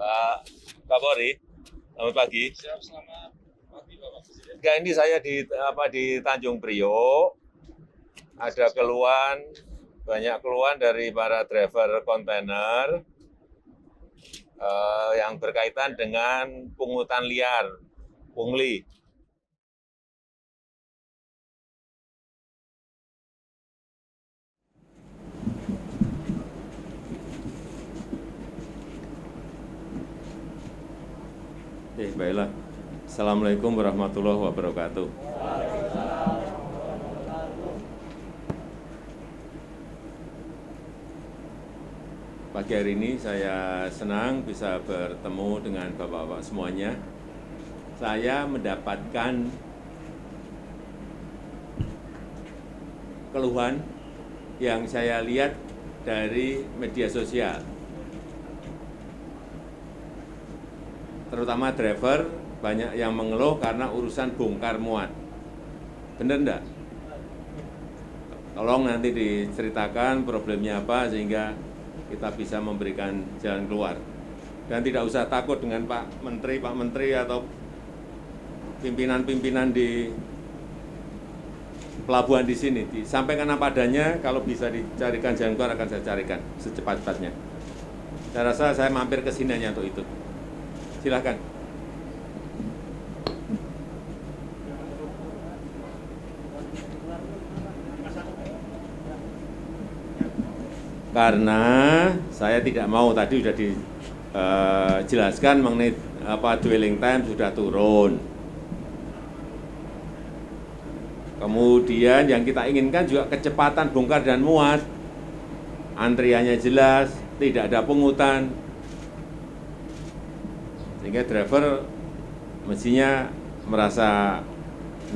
Pak Kapolri, selamat pagi. Siap, selamat pagi Bapak Presiden. Enggak, ini saya di Tanjung Priok, ada keluhan, banyak keluhan dari para driver kontainer yang berkaitan dengan pungutan liar, pungli. Baiklah. Assalamualaikum warahmatullahi wabarakatuh. Pagi hari ini saya senang bisa bertemu dengan Bapak-Bapak semuanya. Saya mendapatkan keluhan yang saya lihat dari media sosial. Terutama driver banyak yang mengeluh karena urusan bongkar muat. Benar enggak? Tolong nanti diceritakan problemnya apa sehingga kita bisa memberikan jalan keluar. Dan tidak usah takut dengan Pak Menteri atau pimpinan-pimpinan di pelabuhan di sini. Disampaikan apa adanya, kalau bisa dicarikan jalan keluar akan saya carikan secepat-cepatnya. Saya rasa saya mampir ke sini hanya untuk itu. Silakan. Karena saya tidak mau, tadi sudah dijelaskan mengenai dwelling time sudah turun. Kemudian yang kita inginkan juga kecepatan bongkar dan muat. Antriannya jelas, tidak ada pungutan. Sehingga driver mestinya merasa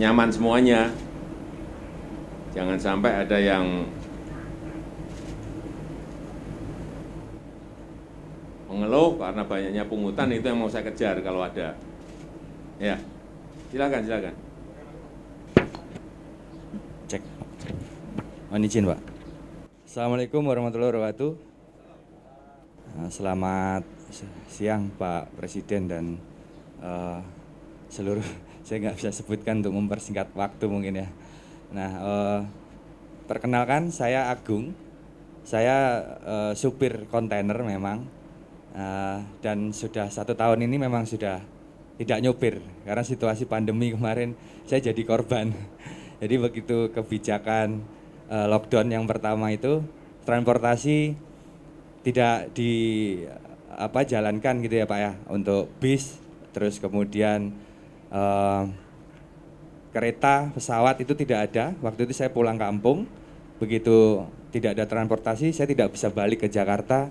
nyaman semuanya. Jangan sampai ada yang mengeluh karena banyaknya pungutan, itu yang mau saya kejar kalau ada. Ya, silakan. Cek. Mohon izin, Pak. Assalamualaikum warahmatullahi wabarakatuh. Selamat siang Pak Presiden dan seluruh, saya nggak bisa sebutkan untuk mempersingkat waktu mungkin ya. Nah, perkenalkan saya Agung, saya supir kontainer memang, dan sudah 1 tahun ini memang sudah tidak nyopir karena situasi pandemi kemarin saya jadi korban. Jadi begitu kebijakan lockdown yang pertama itu, transportasi tidak jalankan gitu ya Pak ya, untuk bis, terus kemudian kereta, pesawat itu tidak ada. Waktu itu saya pulang kampung, begitu tidak ada transportasi, saya tidak bisa balik ke Jakarta,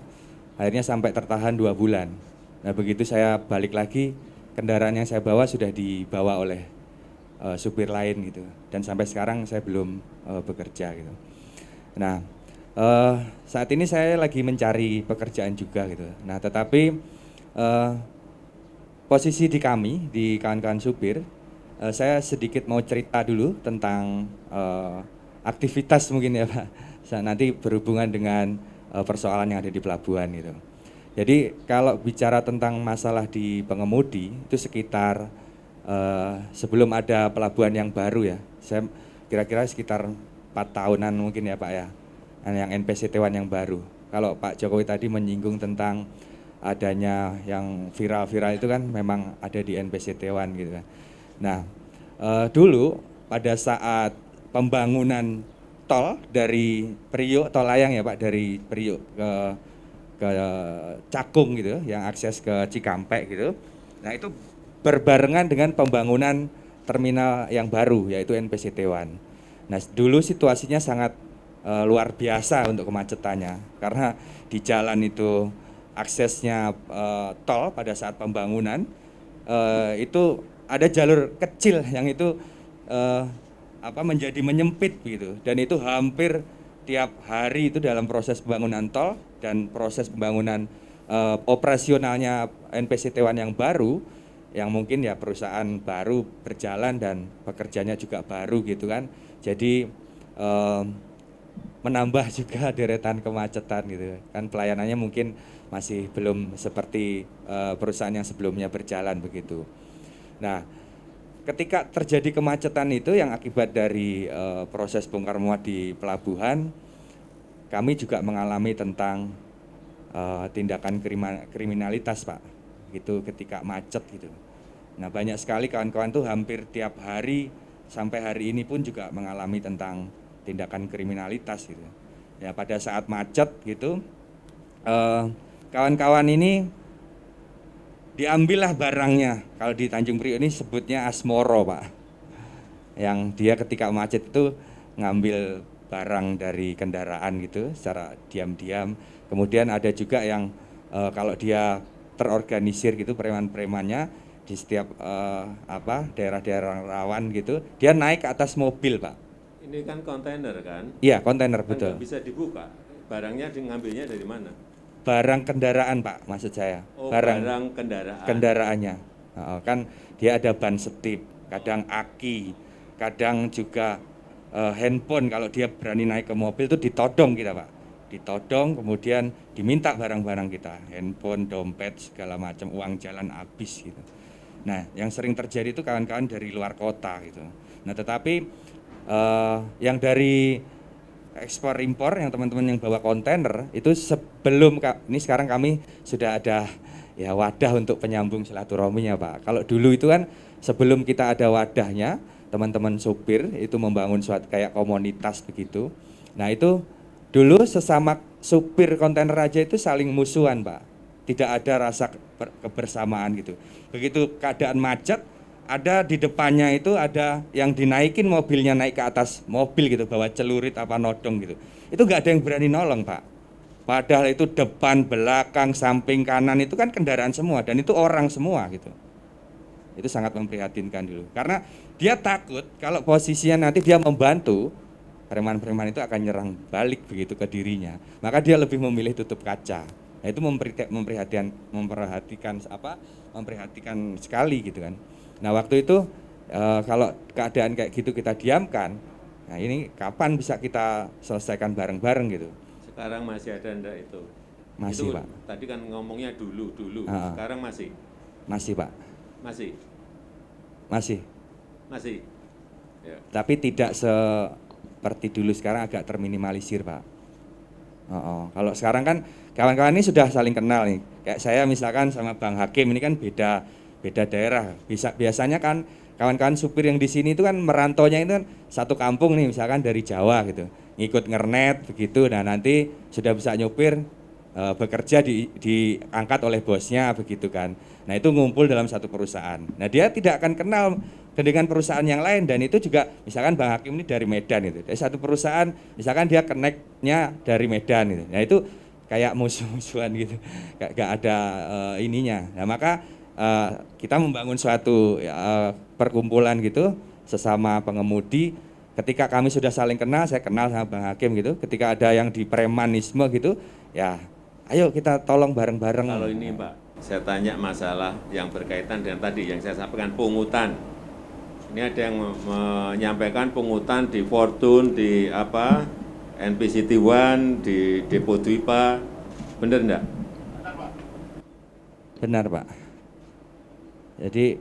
akhirnya sampai tertahan 2 bulan. Nah begitu saya balik lagi, kendaraan yang saya bawa sudah dibawa oleh supir lain gitu, dan sampai sekarang saya belum bekerja gitu. Nah, saat ini saya lagi mencari pekerjaan juga gitu. Nah, tetapi posisi di kami, di kawan-kawan supir, saya sedikit mau cerita dulu tentang aktivitas mungkin ya Pak. Nanti berhubungan dengan persoalan yang ada di pelabuhan gitu. Jadi kalau bicara tentang masalah di pengemudi, itu sekitar sebelum ada pelabuhan yang baru ya, saya kira-kira sekitar 4 tahunan mungkin ya Pak ya, yang NPCT-1 yang baru. Kalau Pak Jokowi tadi menyinggung tentang adanya yang viral-viral itu kan memang ada di NPCT-1 gitu kan. Nah, dulu pada saat pembangunan tol dari Priok, tol layang ya Pak, dari Priok ke Cakung gitu, yang akses ke Cikampek gitu. Nah itu berbarengan dengan pembangunan terminal yang baru yaitu NPCT-1. Nah dulu situasinya sangat luar biasa untuk kemacetannya karena di jalan itu aksesnya tol pada saat pembangunan itu ada jalur kecil yang itu menjadi menyempit gitu, dan itu hampir tiap hari itu dalam proses pembangunan tol dan proses pembangunan operasionalnya NPCT-1 yang baru, yang mungkin ya perusahaan baru berjalan dan pekerjanya juga baru gitu kan. Jadi menambah juga deretan kemacetan gitu kan, pelayanannya mungkin masih belum seperti perusahaan yang sebelumnya berjalan begitu. Nah, ketika terjadi kemacetan itu yang akibat dari proses bongkar muat di pelabuhan, kami juga mengalami tentang tindakan kriminalitas, Pak, gitu ketika macet gitu. Nah, banyak sekali kawan-kawan tuh hampir tiap hari sampai hari ini pun juga mengalami tentang tindakan kriminalitas gitu. Ya, pada saat macet gitu, kawan-kawan ini diambillah barangnya. Kalau di Tanjung Priok ini sebutnya asmoro, Pak. Yang dia ketika macet itu ngambil barang dari kendaraan gitu secara diam-diam. Kemudian ada juga yang kalau dia terorganisir gitu preman-premannya di setiap daerah-daerah rawan gitu, dia naik ke atas mobil, Pak. Ini kan kontainer kan? Iya, kontainer Kan betul. nggak bisa dibuka. Barangnya ngambilnya dari mana? Barang kendaraan, Pak, maksud saya. Oh, barang kendaraan. Kendaraannya. Kan dia ada ban setip, kadang aki, kadang juga handphone. Kalau dia berani naik ke mobil itu ditodong kita, Pak. Ditodong, kemudian diminta barang-barang kita, handphone, dompet, segala macam, uang jalan habis gitu. Nah, yang sering terjadi itu kawan-kawan dari luar kota gitu. Nah, tetapi yang dari ekspor impor yang teman-teman yang bawa kontainer itu sebelum ini sekarang kami sudah ada ya wadah untuk penyambung silaturahminya, Pak. Kalau dulu itu kan sebelum kita ada wadahnya, teman-teman supir itu membangun suatu kayak komunitas begitu. Nah, itu dulu sesama supir kontainer aja itu saling musuhan, Pak. Tidak ada rasa kebersamaan gitu. Begitu keadaan macet, ada di depannya itu ada yang dinaikin mobilnya naik ke atas mobil gitu, bawa celurit apa nodong gitu. Itu nggak ada yang berani nolong, Pak. Padahal itu depan, belakang, samping, kanan itu kan kendaraan semua dan itu orang semua gitu. Itu sangat memprihatinkan dulu. Karena dia takut kalau posisinya nanti dia membantu, preman-preman itu akan nyerang balik begitu ke dirinya. Maka dia lebih memilih tutup kaca. Nah, itu memperhatikan sekali gitu kan. Nah, waktu itu kalau keadaan kayak gitu kita diamkan, nah ini kapan bisa kita selesaikan bareng-bareng gitu. Sekarang masih ada enggak itu? Masih, itu, Pak. Tadi kan ngomongnya dulu. Sekarang masih? Masih, Pak. Masih? Ya. Tapi tidak seperti dulu, sekarang agak terminimalisir, Pak. Kalau sekarang kan kawan-kawan ini sudah saling kenal nih. Kayak saya misalkan sama Bang Hakim ini kan beda daerah. Biasanya kan kawan-kawan supir yang di sini itu kan merantaunya itu kan satu kampung nih, misalkan dari Jawa gitu. Ngikut ngernet begitu. Nah, nanti sudah bisa nyupir bekerja diangkat oleh bosnya begitu kan. Nah, itu ngumpul dalam satu perusahaan. Nah, dia tidak akan kenal dengan perusahaan yang lain dan itu juga misalkan Bang Hakim ini dari Medan itu. Dari satu perusahaan misalkan dia connect-nya dari Medan gitu. Nah, itu kayak musuh-musuhan gitu. Gak ada ininya. Nah, maka kita membangun suatu perkumpulan gitu sesama pengemudi. Ketika kami sudah saling kenal, saya kenal sama Bang Hakim gitu. Ketika ada yang di premanisme gitu, ya ayo kita tolong bareng-bareng. Kalau ini, Pak, saya tanya masalah yang berkaitan dengan tadi yang saya sampaikan, pungutan. Ini ada yang menyampaikan pungutan di Fortune, di NPCT One, di Depo Dwipa, benar enggak? Benar, Pak. Jadi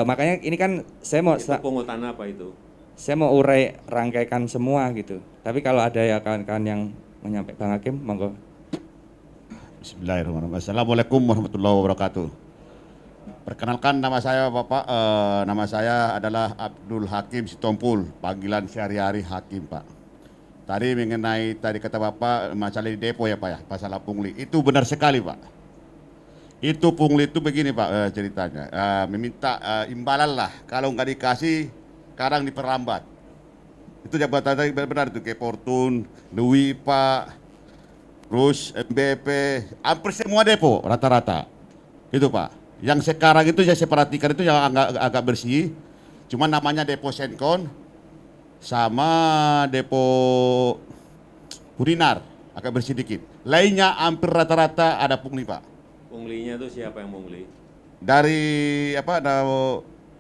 makanya ini kan saya mau itu pungutan apa itu? Saya mau urai rangkaikan semua gitu. Tapi kalau ada ya kawan-kawan yang menyampaikan, Bang Hakim, monggo. Bismillahirrahmanirrahim. Assalamualaikum warahmatullahi wabarakatuh. Perkenalkan nama saya Bapak, nama saya adalah Abdul Hakim Sitompul, panggilan sehari-hari Hakim, Pak. Tadi mengenai tadi kata Bapak masalah di depo ya Pak ya, masalah pungli. Itu benar sekali Pak. Itu pungli itu begini Pak ceritanya, meminta imbalan lah, kalau nggak dikasih kadang diperlambat. Itu jabatan tadi benar itu kayak Fortune, Dewi Pak, terus MBP, hampir semua depo rata-rata. Itu Pak. Yang sekarang itu yang saya perhatikan itu yang agak bersih, cuma namanya depo Senkon sama depo Burinar agak bersih dikit. Lainnya hampir rata-rata ada pungli Pak. Punglinya itu siapa yang pungli? Dari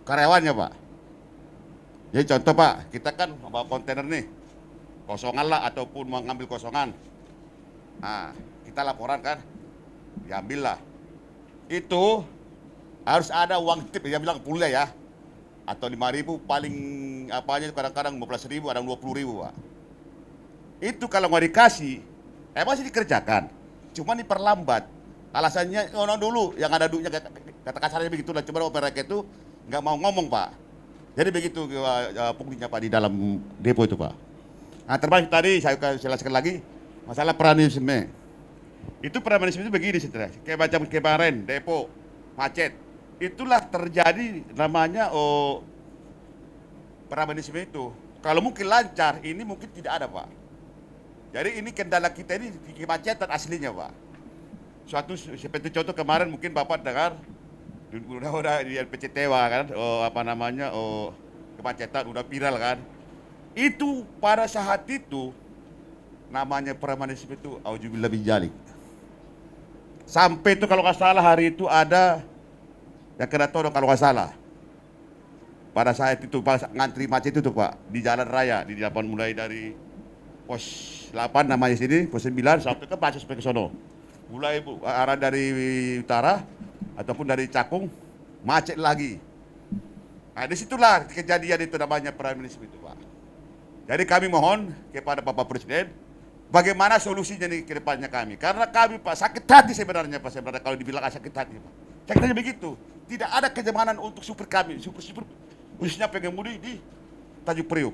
karyawannya Pak. Jadi contoh Pak, kita kan bawa kontainer nih, kosongan lah ataupun mau ngambil kosongan. Nah, kita laporan kan, diambillah. Itu harus ada uang tip, dia bilang kuliah ya. Atau 5.000 paling apanya kadang-kadang 15.000, ada 20.000 Pak. Itu kalau nggak dikasih, masih dikerjakan. Cuma diperlambat. Alasannya, dulu yang ada duitnya, kata kasarnya begitu lah. Coba mereka itu nggak mau ngomong Pak. Jadi begitu punglinya Pak di dalam depo itu Pak. Nah termasuk tadi saya jelaskan lagi, masalah pranisme. Itu pranisme itu begini setelah, kayak macam kemarin, depo, macet. Itulah terjadi namanya pranisme itu. Kalau mungkin lancar, ini mungkin tidak ada Pak. Jadi ini kendala kita ini di kemacetan aslinya Pak. Suatu seperti contoh kemarin mungkin Bapak dengar, udah di LPCT kan, kemacetan udah viral kan. Itu pada saat itu namanya premanisme itu auzubillah bijalik. Sampai itu kalau nggak salah hari itu ada yang kena todong kalau nggak salah. Pada saat itu pas ngantri macet itu tuh Pak di jalan raya di depan mulai dari pos 8 namanya sini, pos 9 sampai ke Paces sampai ke sono. Mulai arah dari utara ataupun dari Cakung macet lagi. Nah disitulah kejadian itu namanya premanisme itu Pak. Jadi kami mohon kepada Bapak Presiden, bagaimana solusinya nih ke depannya kami. Karena kami Pak sakit hati sebenarnya Pak, sebenarnya kalau dibilang sakit hati Pak. Sakit hati begitu. Tidak ada kenyamanan untuk supir kami, supir khususnya pengemudi di Tanjung Priuk.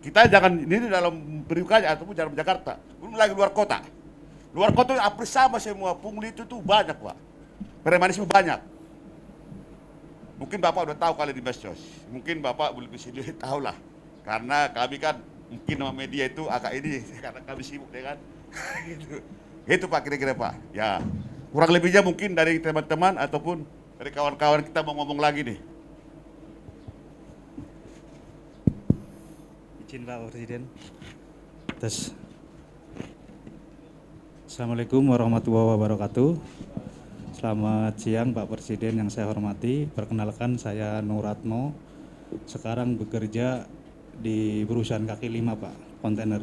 Kita jangan ini dalam Priuk aja ataupun dalam Jakarta, belum lagi luar kota. Luar kota hampir sama semua, pungli itu tuh banyak Pak. Premanisme banyak. Mungkin Bapak udah tahu kali di medsos. Mungkin Bapak belum bisa tahu lah. Karena kami kan mungkin sama media itu agak ini karena kami sibuk ya kan. Gitu. Itu Pak kira-kira Pak. Ya. Kurang lebihnya mungkin dari teman-teman ataupun dari kawan-kawan kita mau ngomong lagi nih. Izin Pak Presiden. Assalamualaikum warahmatullahi wabarakatuh. Selamat siang Pak Presiden yang saya hormati. Perkenalkan saya Nuratno. Sekarang bekerja di perusahaan kaki lima Pak, kontainer.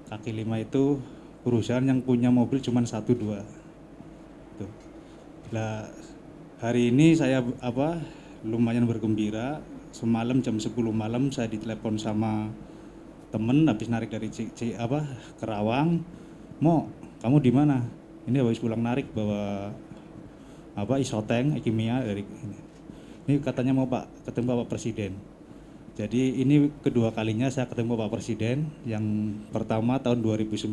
Kaki lima itu perusahaan yang punya mobil cuma 1-2. Tuh. Nah, hari ini saya lumayan bergembira. Semalam jam 10 malam saya ditelepon sama temen habis narik dari Kerawang. Mo, kamu di mana? Ini habis pulang narik bawa isoteng kimia dari ini. Ini katanya mau Pak ketemu Bapak Presiden. Jadi ini kedua kalinya saya ketemu Pak Presiden. Yang pertama tahun 2019,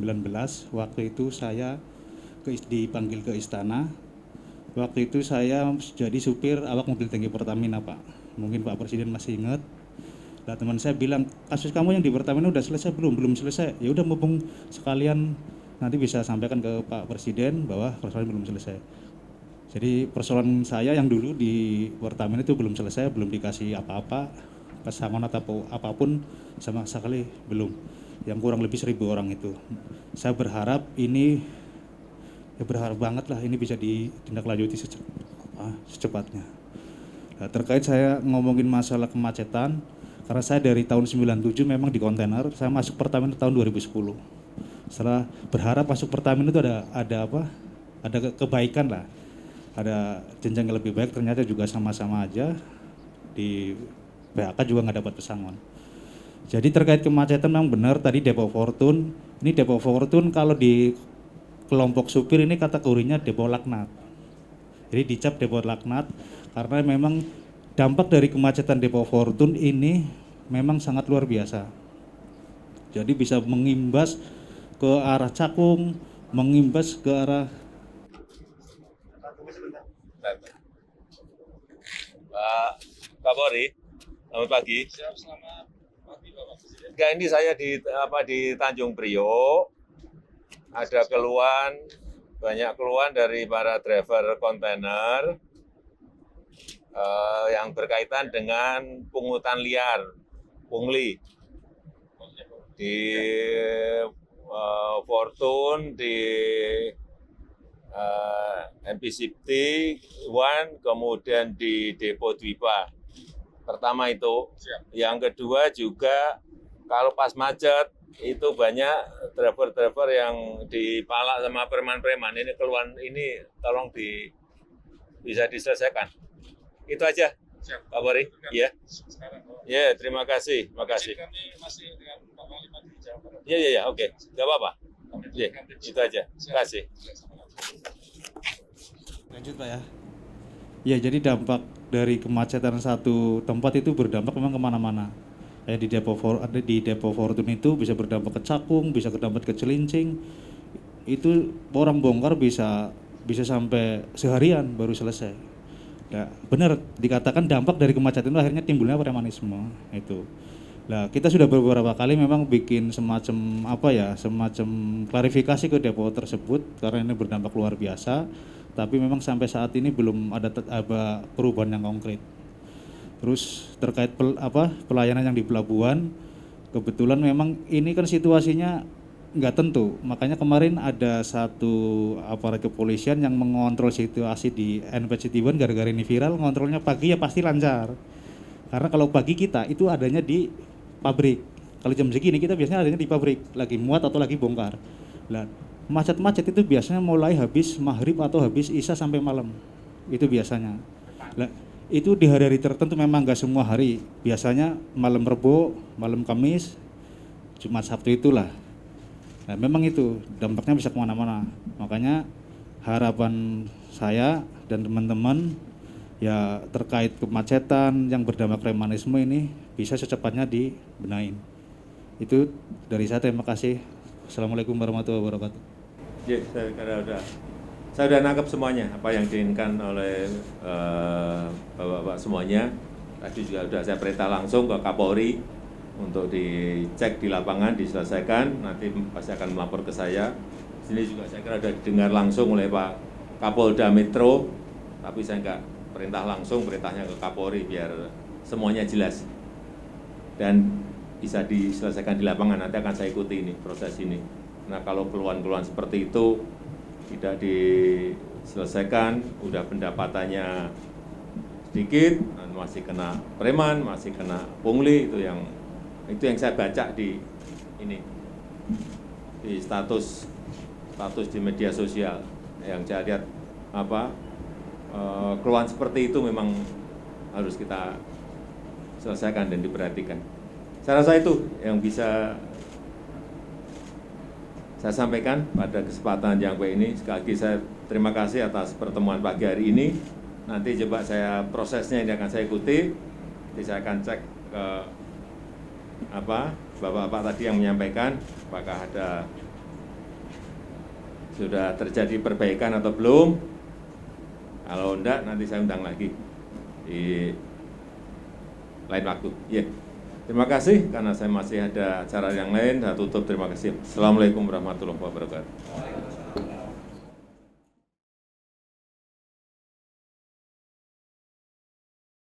waktu itu saya dipanggil ke istana. Waktu itu saya jadi supir awak mobil tangki Pertamina Pak. Mungkin Pak Presiden masih ingat. Nah, teman saya bilang, kasus kamu yang di Pertamina udah selesai belum? Belum selesai. Ya udah mumpung sekalian nanti bisa sampaikan ke Pak Presiden bahwa persoalan belum selesai. Jadi persoalan saya yang dulu di Pertamina itu belum selesai, belum dikasih apa-apa, pesangon atau apapun sama sekali belum. Yang kurang lebih 1.000 orang itu. Saya berharap ini, ya berharap banget lah ini bisa ditindaklanjuti secepatnya. Nah, terkait saya ngomongin masalah kemacetan, karena saya dari tahun 97 memang di kontainer, saya masuk Pertamina tahun 2010. Setelah berharap masuk Pertamina itu ada kebaikan lah. Ada jenjang yang lebih baik, ternyata juga sama-sama aja. Di PHK juga nggak dapat pesangon. Jadi terkait kemacetan memang benar tadi Depo Fortune. Ini Depo Fortune kalau di kelompok supir ini kategorinya depo laknat. Jadi dicap depo laknat karena memang dampak dari kemacetan Depo Fortune ini memang sangat luar biasa. Jadi bisa mengimbas ke arah Cakung, mengimbas ke arah Pak Kapolri, selamat pagi. Siap, selamat pagi Bapak Presiden. Enggak, ini saya di Tanjung Priok. Ada banyak keluhan dari para driver kontainer yang berkaitan dengan pungutan liar, pungli di Fortune, di NPCT One, kemudian di Depo Dwipa. Pertama itu. Siap. Yang kedua juga kalau pas macet itu banyak driver-driver yang dipalak sama preman-preman. Ini keluhan ini tolong bisa diselesaikan. Itu aja, Siap. Pak Bori. Iya. Sekarang, Ya, terima kasih. kami masih dengan Pak Wali di Jawa Barat. Iya, oke. Nggak apa-apa. Kami Iya, berikan tips. itu aja. Terima kasih. Lanjut Pak ya. Ya, jadi dampak dari kemacetan satu tempat itu berdampak memang kemana-mana. Kayak di Depo Fortune itu bisa berdampak ke Cakung, bisa berdampak ke Cilincing. Itu orang bongkar bisa sampai seharian baru selesai. Nah, benar dikatakan dampak dari kemacetan itu akhirnya timbulnya premanisme itu. Nah, kita sudah beberapa kali memang bikin semacam klarifikasi ke depo tersebut karena ini berdampak luar biasa. Tapi memang sampai saat ini belum ada perubahan yang konkret. Terus terkait pelayanan yang di pelabuhan, kebetulan memang ini kan situasinya nggak tentu. Makanya kemarin ada satu aparat kepolisian yang mengontrol situasi di NP Citiban gara-gara ini viral, ngontrolnya pagi ya pasti lancar. Karena kalau pagi kita itu adanya di pabrik. Kalau jam segini kita biasanya adanya di pabrik, lagi muat atau lagi bongkar. Nah, macet-macet itu biasanya mulai habis maghrib atau habis isya sampai malam. Itu biasanya. Nah, itu di hari-hari tertentu memang nggak semua hari. Biasanya malam Rebo, malam Kamis, Jumat Sabtu itulah. Nah, memang itu dampaknya bisa kemana-mana. Makanya harapan saya dan teman-teman ya terkait kemacetan yang berdampak premanisme ini bisa secepatnya dibenahin. Itu dari saya, terima kasih. Assalamualaikum warahmatullahi wabarakatuh. Ya, saya sudah nangkep semuanya apa yang diinginkan oleh Bapak-bapak semuanya. Tadi juga sudah saya perintah langsung ke Kapolri untuk dicek di lapangan, diselesaikan, nanti pasti akan melapor ke saya. Sini juga saya kira sudah didengar langsung oleh Pak Kapolda Metro, tapi saya enggak perintah langsung, perintahnya ke Kapolri biar semuanya jelas. Dan bisa diselesaikan di lapangan, nanti akan saya ikuti ini, proses ini. Nah, kalau keluhan-keluhan seperti itu tidak diselesaikan, udah pendapatannya sedikit, masih kena preman, masih kena pungli, itu yang saya baca di ini, di status di media sosial yang saya lihat keluhan seperti itu memang harus kita selesaikan dan diperhatikan. Saya rasa itu yang bisa saya sampaikan pada kesempatan yang baik ini. Sekali lagi saya terima kasih atas pertemuan pagi hari ini. Nanti coba saya prosesnya ini akan saya ikuti. Nanti saya akan cek ke bapak-bapak tadi yang menyampaikan apakah sudah terjadi perbaikan atau belum. Kalau enggak nanti saya undang lagi di lain waktu. Yeah. Terima kasih karena saya masih ada acara yang lain. Saya tutup, terima kasih. Assalamualaikum warahmatullahi wabarakatuh.